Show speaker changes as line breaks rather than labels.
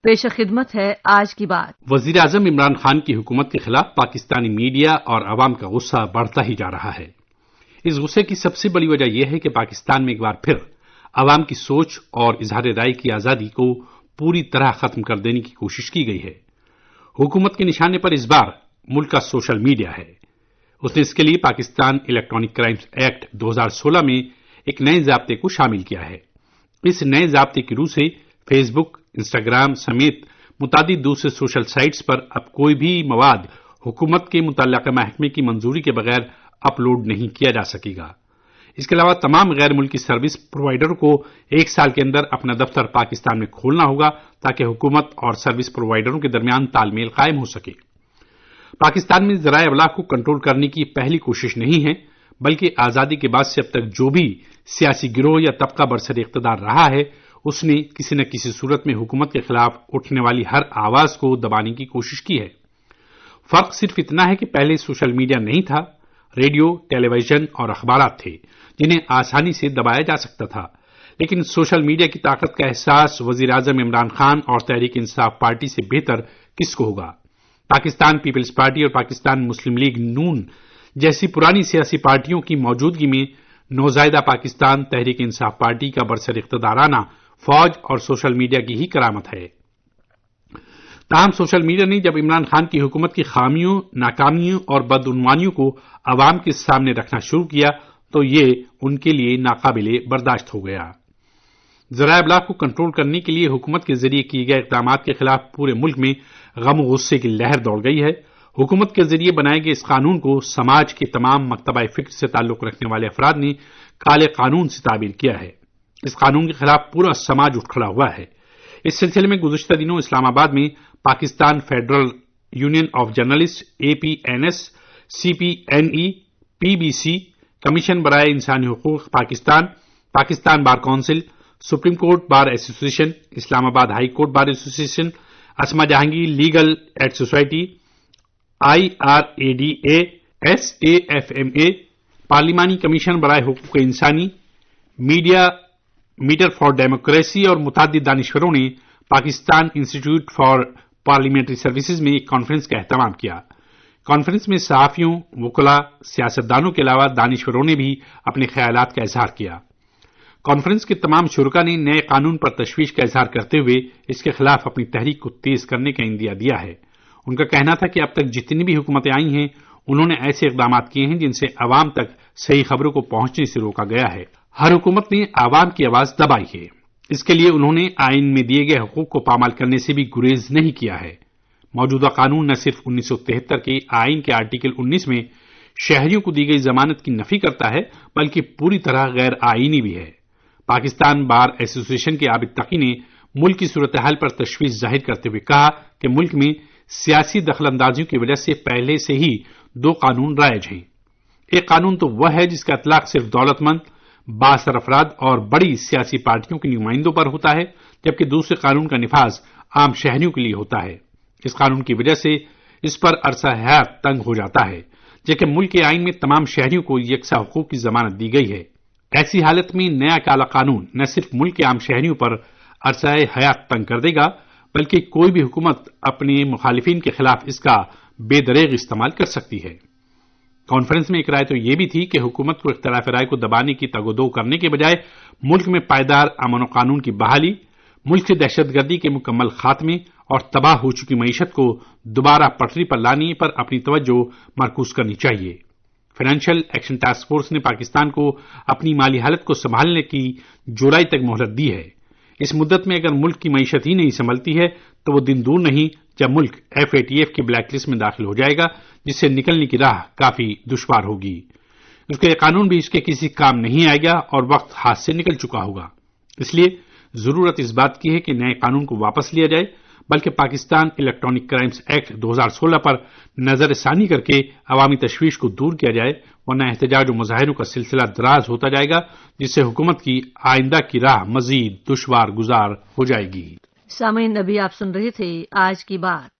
پیش خدمت ہے آج کی بات۔
وزیر اعظم عمران خان کی حکومت کے خلاف پاکستانی میڈیا اور عوام کا غصہ بڑھتا ہی جا رہا ہے۔ اس غصے کی سب سے بڑی وجہ یہ ہے کہ پاکستان میں ایک بار پھر عوام کی سوچ اور اظہار رائے کی آزادی کو پوری طرح ختم کر دینے کی کوشش کی گئی ہے۔ حکومت کے نشانے پر اس بار ملک کا سوشل میڈیا ہے۔ اس نے اس کے لیے پاکستان الیکٹرانک کرائمز ایکٹ 2016 میں ایک نئے ضابطے کو شامل کیا ہے۔ اس نئے ضابطے کی روح سے فیس بک، انسٹاگرام سمیت متعدد دوسرے سوشل سائٹس پر اب کوئی بھی مواد حکومت کے متعلقہ محکمے کی منظوری کے بغیر اپلوڈ نہیں کیا جا سکے گا۔ اس کے علاوہ تمام غیر ملکی سروس پرووائڈروں کو 1 سال کے اندر اپنا دفتر پاکستان میں کھولنا ہوگا تاکہ حکومت اور سروس پرووائڈروں کے درمیان تال میل قائم ہو سکے۔ پاکستان میں ذرائع ابلاغ کو کنٹرول کرنے کی پہلی کوشش نہیں ہے، بلکہ آزادی کے بعد سے اب تک جو بھی سیاسی گروہ یا طبقہ برسر اقتدار رہا ہے، اس نے کسی نہ کسی صورت میں حکومت کے خلاف اٹھنے والی ہر آواز کو دبانے کی کوشش کی ہے۔ فرق صرف اتنا ہے کہ پہلے سوشل میڈیا نہیں تھا، ریڈیو، ٹیلی ویژن اور اخبارات تھے جنہیں آسانی سے دبایا جا سکتا تھا، لیکن سوشل میڈیا کی طاقت کا احساس وزیر اعظم عمران خان اور تحریک انصاف پارٹی سے بہتر کس کو ہوگا؟ پاکستان پیپلز پارٹی اور پاکستان مسلم لیگ نون جیسی پرانی سیاسی پارٹیوں کی موجودگی میں نوزائیدہ پاکستان تحریک انصاف پارٹی کا برسر اقتدار آنا فوج اور سوشل میڈیا کی ہی کرامت ہے۔ تاہم سوشل میڈیا نے جب عمران خان کی حکومت کی خامیوں، ناکامیوں اور بدعنوانیوں کو عوام کے سامنے رکھنا شروع کیا تو یہ ان کے لیے ناقابل برداشت ہو گیا۔ ذرائع ابلاغ کو کنٹرول کرنے کے لیے حکومت کے ذریعے کیے گئے اقدامات کے خلاف پورے ملک میں غم و غصے کی لہر دوڑ گئی ہے۔ حکومت کے ذریعے بنائے گئے اس قانون کو سماج کے تمام مکتبہ فکر سے تعلق رکھنے والے افراد نے کالے قانون سے تعبیر کیا ہے۔ اس قانون کے خلاف پورا سماج اٹھ کھڑا ہوا ہے۔ اس سلسلے میں گزشتہ دنوں اسلام آباد میں Pakistan federal union of journalist APNS، CPNE، PBC، commission برائے انسانی حقوق Pakistan, Pakistan bar council, supreme court bar association, Islamabad high court bar association, Asma Jahangir legal aid society, IRADA، SAFMA، پارلیمانی کمیشن برائے حقوق انسانی، میڈر فار ڈیموکریسی اور متعدد دانشوروں نے Pakistan institute for parliamentary services میں ایک کانفرنس کا اہتمام کیا۔ کانفرنس میں صحافیوں، وکلاء، سیاستدانوں کے علاوہ دانشوروں نے بھی اپنے خیالات کا اظہار کیا۔ کانفرنس کے تمام شرکاء نے نئے قانون پر تشویش کا اظہار کرتے ہوئے اس کے خلاف اپنی تحریک کو تیز کرنے کا عندیہ دیا ہے۔ ان کا کہنا تھا کہ اب تک جتنی بھی حکومتیں آئی ہیں انہوں نے ایسے اقدامات کیے ہیں جن سے عوام تک صحیح خبروں کو پہنچنے سے روکا گیا ہے۔ ہر حکومت نے عوام کی آواز دبائی ہے۔ اس کے لیے انہوں نے آئین میں دیے گئے حقوق کو پامال کرنے سے بھی گریز نہیں کیا ہے۔ موجودہ قانون نہ صرف 1973 کے آئین کے آرٹیکل 19 میں شہریوں کو دی گئی ضمانت کی نفی کرتا ہے بلکہ پوری طرح غیر آئینی بھی ہے۔ پاکستان بار ایسوسی ایشن کے عابد تقی نے ملک کی صورتحال پر تشویش ظاہر کرتے ہوئے کہا کہ ملک میں سیاسی دخل اندازیوں کی وجہ سے پہلے سے ہی 2 قانون رائج ہیں۔ ایک قانون تو وہ ہے جس کا اطلاق صرف دولت مند، بااثر افراد اور بڑی سیاسی پارٹیوں کے نمائندوں پر ہوتا ہے، جبکہ دوسرے قانون کا نفاذ عام شہریوں کے لیے ہوتا ہے۔ اس قانون کی وجہ سے اس پر عرصہ حیات تنگ ہو جاتا ہے، جبکہ ملک کے آئین میں تمام شہریوں کو یکساں حقوق کی ضمانت دی گئی ہے۔ ایسی حالت میں نیا کالا قانون نہ صرف ملک کے عام شہریوں پر عرصہ حیات تنگ کر دے گا بلکہ کوئی بھی حکومت اپنے مخالفین کے خلاف اس کا بے دریغ استعمال کر سکتی ہے۔ کانفرنس میں ایک رائے تو یہ بھی تھی کہ حکومت کو اختلاف رائے کو دبانے کی تگ و دو کرنے کے بجائے ملک میں پائیدار امن و قانون کی بحالی، ملک سے دہشت گردی کے مکمل خاتمے اور تباہ ہو چکی معیشت کو دوبارہ پٹری پر لانے پر اپنی توجہ مرکوز کرنی چاہیے۔ فائنینشل ایکشن ٹاسک فورس نے پاکستان کو اپنی مالی حالت کو سنبھالنے کی جولائی تک مہلت دی ہے۔ اس مدت میں اگر ملک کی معیشت ہی نہیں سنبھلتی ہے تو وہ دن دور نہیں جب ملک FATF کی بلیک لسٹ میں داخل ہو جائے گا، جس سے نکلنے کی راہ کافی دشوار ہوگی۔ اس کا یہ قانون بھی اس کے کسی کام نہیں آئے گا اور وقت ہاتھ سے نکل چکا ہوگا۔ اس لیے ضرورت اس بات کی ہے کہ نئے قانون کو واپس لیا جائے، بلکہ پاکستان الیکٹرانک کرائمز ایکٹ 2016 پر نظر ثانی کر کے عوامی تشویش کو دور کیا جائے، ورنہ احتجاج و مظاہروں کا سلسلہ دراز ہوتا جائے گا، جس سے حکومت کی آئندہ کی راہ مزید دشوار گزار ہو جائے گی۔
سامعین، ابھی آپ سن رہے تھے آج کی بات۔